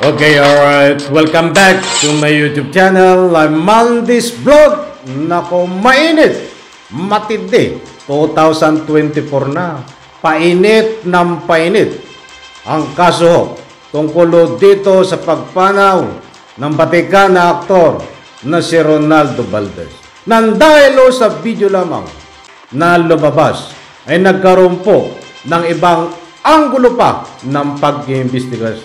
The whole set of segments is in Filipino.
Okay, alright. Welcome back to my YouTube channel. I'm Maldis Vlog. Nako, mainit. Matindi. 2024 na. Painit ng painit. Ang kaso tungkol dito sa pagpanaw ng batikan na aktor na si Ronaldo Valdez. Nang dahil sa video lamang na lumabas ay nagkaroon po ng ibang anggulo pa ng pag-iimbestiga.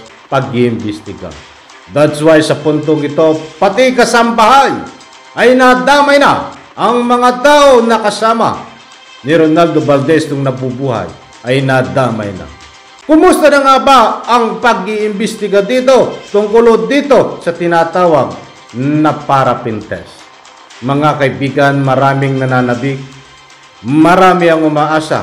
That's why sa puntong ito, pati kasambahay ay nadamay na ang mga tao na kasama ni Ronaldo Valdez nung nabubuhay ay nadamay na. Kumusta na nga ba ang pag-iimbestiga dito tungkol dito sa tinatawag na parapin test? Mga kaibigan, maraming nananabik, marami ang umaasa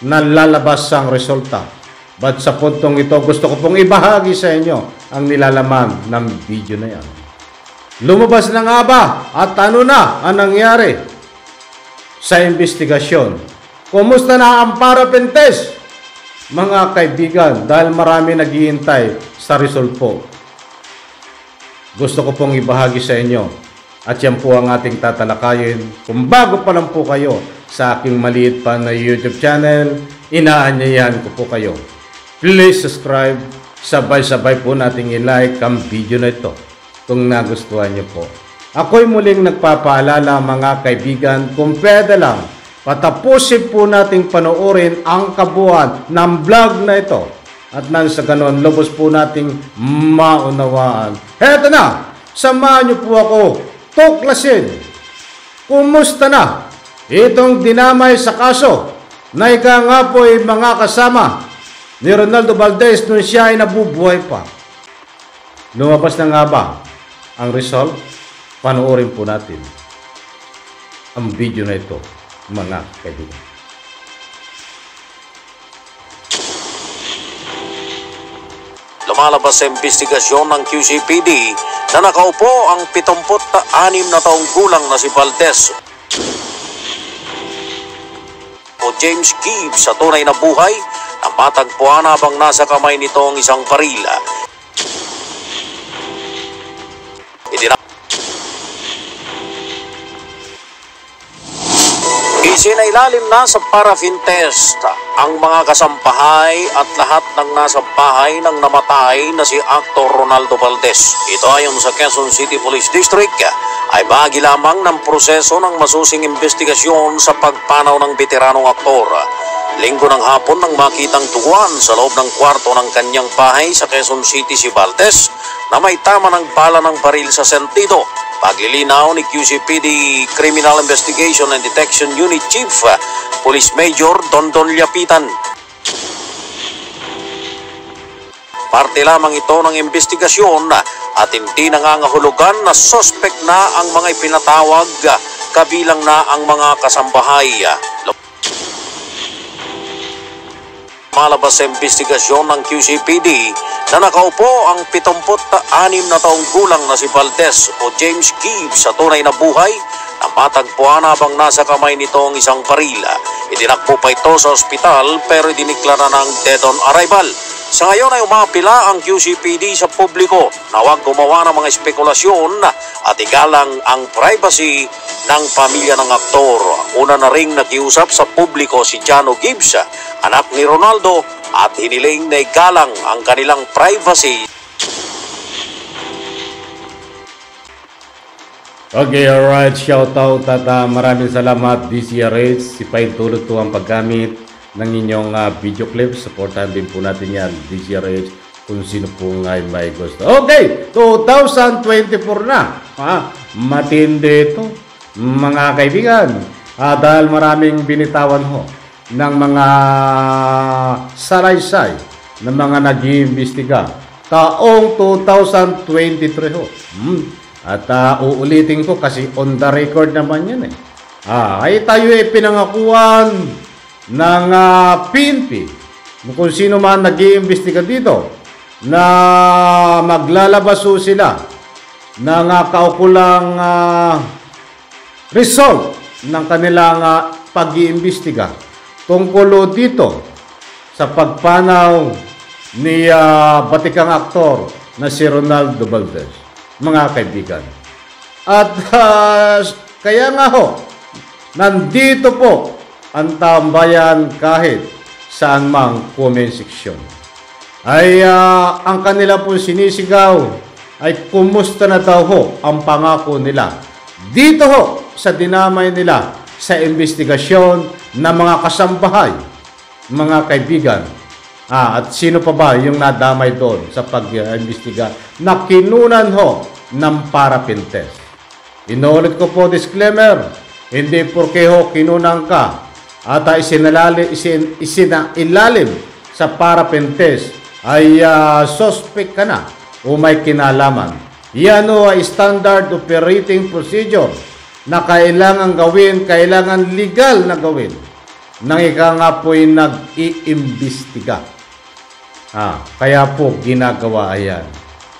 na lalabas ang resulta. But sa puntong ito, gusto ko pong ibahagi sa inyo ang nilalaman ng video na yan. Lumabas na nga ba at ano na ang nangyari sa investigasyon? Kumusta na ang parapin test? Mga kaibigan, dahil marami naghihintay sa result po. Gusto ko pong ibahagi sa inyo at yan po ang ating tatalakayin. Kung bago pa lang po kayo sa aking maliit pa na YouTube channel, inaanyayahan ko po kayo. Please subscribe, sabay-sabay po nating i-like ang video na ito kung nagustuhan niyo po. Ako'y muling nagpapaalala mga kaibigan, kung pwede lang, patapusin po nating panoorin ang kabuuan ng vlog na ito. At nang sa ganon, lubos po nating maunawaan. Heto na, samahan niyo po ako tuklasin. Kumusta na itong dinamay sa kaso na ika nga po ay mga kasama ni Ronaldo Valdez nung siya ay nabubuhay pa? Lumabas na nga ba ang result? Panoorin po natin ang video na ito, mga kaibigan. Lumalabas sa investigasyon ng QCPD na nakaupo ang 76 na taong gulang na si Valdez o James Gibbs sa tunay na buhay na matagpuan habang nasa kamay nito ang isang baril. Isinailalim na sa paraffin test ang mga kasambahay at lahat ng nasa bahay ng namatay na si Aktor Ronaldo Valdez. Ito ayon sa Quezon City Police District ay bahagi lamang ng proseso ng masusing investigasyon sa pagpanaw ng veteranong aktor. Linggo ng hapon nang makitang tuguan sa loob ng kwarto ng kanyang bahay sa Quezon City si Valdez na may tama ng bala ng baril sa sentido. Paglilinaw ni QCPD Criminal Investigation and Detection Unit Chief Police Major Dondon Liapitan. Parte lamang ito ng investigasyon at hindi nangangahulugan na suspect na ang mga ipinatawag, kabilang na ang mga kasambahay. Malabas sa investigasyon ng QCPD na nakaupo ang 76 na taong gulang na si Valdez o James Gibbs sa tunay na buhay na matagpuan habang nasa kamay nito ang isang baril. Itinakbo pa ito sa ospital pero diniklara ng dead on arrival. Sa ngayon ay umapila ang QCPD sa publiko na huwag gumawa ng mga espekulasyon at igalang ang privacy ng pamilya ng aktor. Una na ring nakiusap sa publiko si Jano Gibbs, anak ni Ronaldo, at hiniling na igalang ang kanilang privacy. Okay, alright. Shout out at maraming salamat DCRH. Sipain tulad po ang paggamit ng inyong video clips. Supportan din po natin yan, DCRH, kung sino po ay may gusto. Okay, 2024 na. Matindi ito, mga kaibigan. Dahil maraming binitawan ho ng mga salaysay ng mga nag-iimbestiga taong 2023 ho. At uulitin ko kasi on the record naman yan eh. Ay tayo ay pinangakuan ng PNP kung sino man nag-iimbestiga dito na maglalabas ho sila ng kaukulang result ng kanilang pag-iimbestiga tungkol dito sa pagpanaw ni batikang aktor na si Ronaldo Valdez, mga kaibigan. At kaya nga ho, nandito po ang tambayan kahit saan mang comment section. Ay ang kanila po sinisigaw ay kumusta na daw ho ang pangako nila dito ho sa dinamay nila sa investigasyon ng mga kasambahay, mga kaibigan. At sino pa ba yung nadamay doon sa pag-imbestiga na kinunan ho ng parapintes? Inulit ko po, disclaimer, hindi porke ho kinunan ka at isinailalim sa parapintes ay suspect ka na o may kinalaman. Yan ho ay standard operating procedure na kailangan gawin, kailangan legal na gawin nang ika nga po'y nag-iimbestiga. Kaya po ginagawa yan.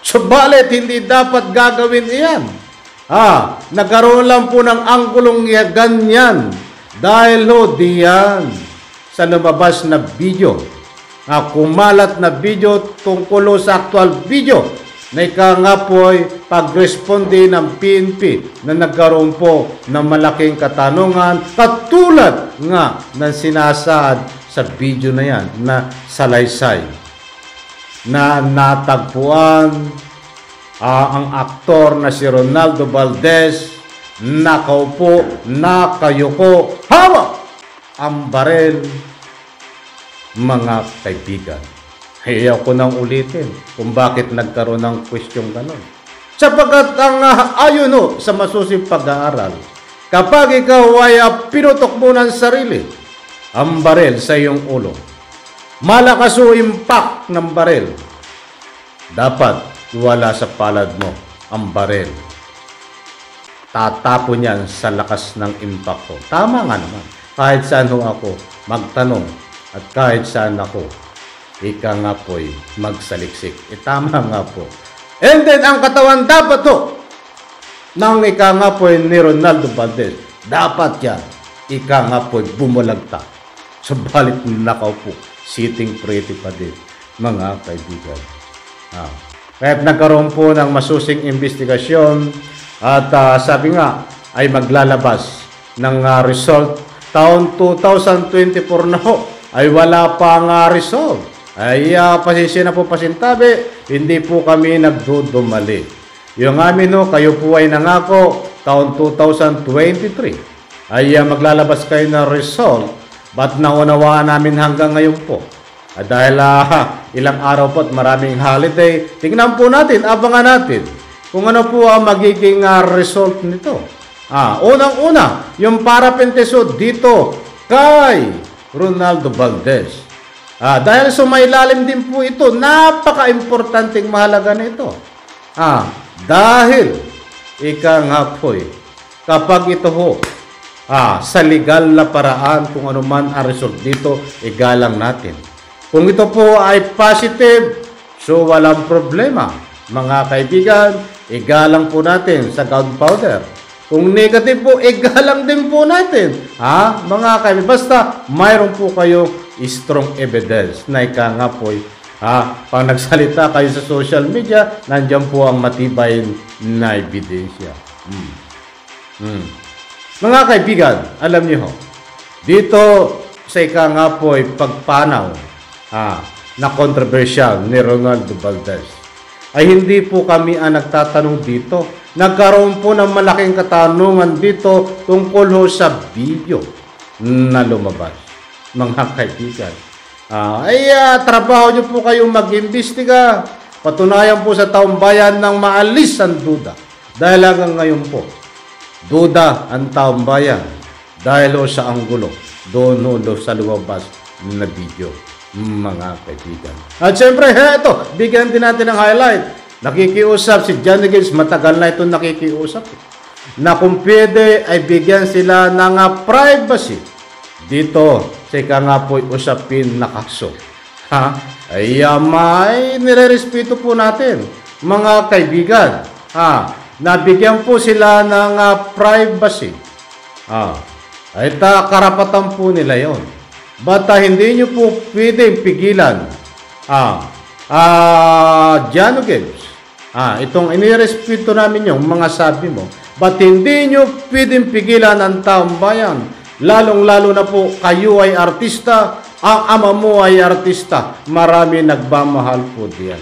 Subalit, hindi dapat gagawin iyan. Nagkaroon lang po ng anggulong ganyan dahil ho diyan sa lumabas na video. Kumalat na video tungkol sa actual video na ika nga po'y pag-responde ng PNP na nagkaroon po ng malaking katanungan katulad nga ng sinasad sa video na yan na salaysay na natagpuan ang aktor na si Ronaldo Valdez nakaupo, nakayuko, hawak ang barel, mga kaibigan. Ayaw ko nang ulitin kung bakit nagkaroon ng question ganon. Sapagkat ang ayon ho sa masusing pag-aaral, kapag ikaw ay pinutok mo ng sarili ang barel sa iyong ulo, malakas o impact ng barel, dapat wala sa palad mo ang barel. Tatapon yan sa lakas ng impact ko. Tama nga naman. Kahit saan ho ako magtanong at kahit saan ako ika nga po'y magsaliksik. Tama nga po. And then, ang katawan dapat to nang ika nga po'y ni Ronaldo Valdez, dapat yan ika nga po'y bumulagta. Subalit nakaupo, sitting pretty pa din, mga kaibigan. Kaya nagkaroon po ng masusing investigasyon at sabi nga ay maglalabas ng result. Taon 2024 na ho ay wala pang result. Ay pasensya na po pasintabi, hindi po kami nagdudumali. Yung amin ho, kayo po ay nangako taon 2023 ay maglalabas kayo ng result, but naunawaan namin hanggang ngayon po. Dahil ilang araw po at maraming holiday, tingnan po natin, abangan natin kung ano po ang magiging result nito. Unang-una, yung parapinteso dito kay Ronaldo Valdez. Dahil sumailalim din po ito, napaka-importanting mahalaga nito. Dahil ika nga po'y kapag ito ho, sa legal na paraan kung ano man ang result dito, igalang natin. Kung ito po ay positive, so walang problema. Mga kaibigan, igalang po natin sa gunpowder. Kung negative po, igalang din po natin. Mga kaibigan, basta mayroon po kayo strong evidence na ika nga po'y pag nagsalita kayo sa social media, nandiyan po ang matibay na ebidensya. Mga kaibigan, alam niyo ho, dito sa ika nga po'y pagpanaw na controversial ni Ronaldo Valdez, ay hindi po kami ang nagtatanong dito. Nagkaroon po ng malaking katanungan dito tungkol ho sa video na lumabas. Mga kaibigan, trabaho nyo po kayong mag-imbestiga. Patunayan po sa taong bayan ng maalis ang duda. Dahil hanggang ngayon po, duda ang taong bayan dahil ho sa anggulo doon ho sa lumabas na video, mga kaibigan. At syempre, eto, bigyan din natin ng highlight. Nakikiusap si Johnny Gibbs, matagal na ito nakikiusap, na kung pwede ay bigyan sila ng privacy dito sa ika nga po'y usapin na kaso. Ay may nire-respeto po natin, mga kaibigan. Nabigyan po sila ng privacy. Ay karapatan po nila yon. Bata hindi nyo po pwedeng pigilan Johnny Gibbs Itong inirespeto namin yung mga sabi mo, ba't hindi nyo pwedeng pigilan ang taong bayan? Lalong-lalo na po, kayo ay artista, ang ama mo ay artista. Marami nagmamahal po diyan.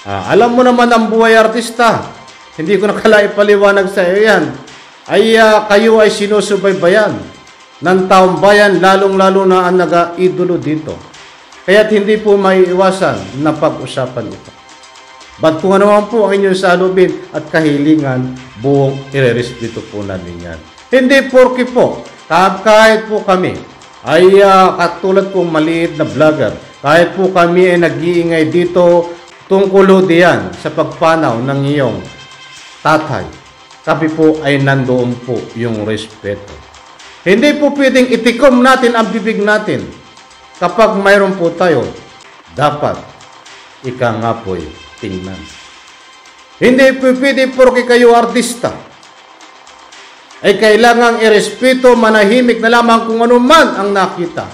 Alam mo naman ang buhay artista. Hindi ko nakalaipaliwanag sa iyo yan. Kayo ay sinusubaybayan ng taong bayan, lalong-lalo na ang nag-idolo dito. Kaya't hindi po maiiwasan na pag-usapan ito. Ba't kung ano man po ang inyong salubin at kahilingan, buong irerespeto po namin yan. Hindi porke po, kahit po kami ay katulad pong maliit na vlogger, kahit po kami ay nag-iingay dito tungkol diyan sa pagpanaw ng iyong tatay, kami po ay nandoon po yung respeto. Hindi po pwedeng itikom natin ang bibig natin. Kapag mayroon po tayo, dapat ika nga po'y tingnan. Hindi po pwede porke kayo artista ay kailangang irespeto, manahimik na lamang kung ano man ang nakita.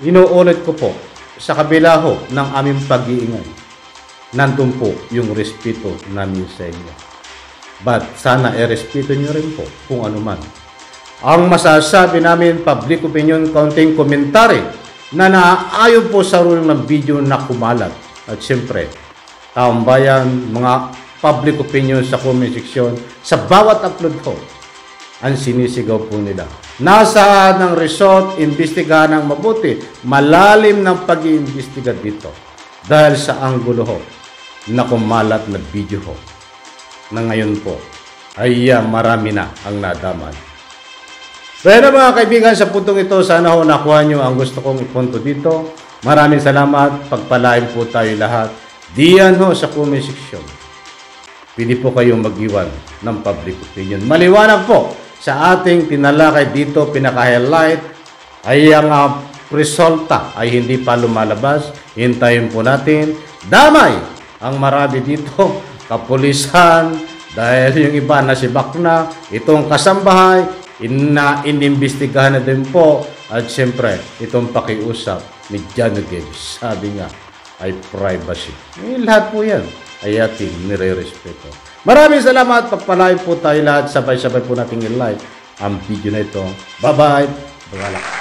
Inuulit ko po, sa kabila ho ng aming pag-iingay, nandun po yung respeto namin sa inyo. But sana irespeto nyo rin po kung ano man. Ang masasabi namin, public opinion, counting commentary na naaayon po sa rule ng video na kumalat. At siyempre, taong bayan, mga public opinion sa comment section, sa bawat upload ko, ang sinisigaw po nila. Nasa ng resort, imbestigahan ng mabuti, malalim ng pag-iimbestiga dito. Dahil sa anggulo ho, na kumalat na video ho, na ngayon po, ay marami na ang nadaman. Pero mga kaibigan, sa puntong ito, sana ho nakuha nyo ang gusto kong ipunto dito. Maraming salamat. Pagpalain po tayo lahat. Diyan ho sa comment section. Pwede po kayong mag-iwan ng public opinion. Maliwanag po sa ating tinalakay dito, pinaka-highlight, ay ang resulta ay hindi pa lumalabas. Hintayin po natin. Damay ang marami dito. Kapulisan, dahil yung iba nasibak na, itong kasambahay, inimbestigahan na din po. At siyempre, itong pakiusap ni Jano Gibbs, sabi nga, ay privacy. Lahat po yan ay ating nire-respeto. Maraming salamat. Pagpalain po tayo lahat. Sabay-sabay po nating i-like ang video na ito. Bye-bye. Bagalak.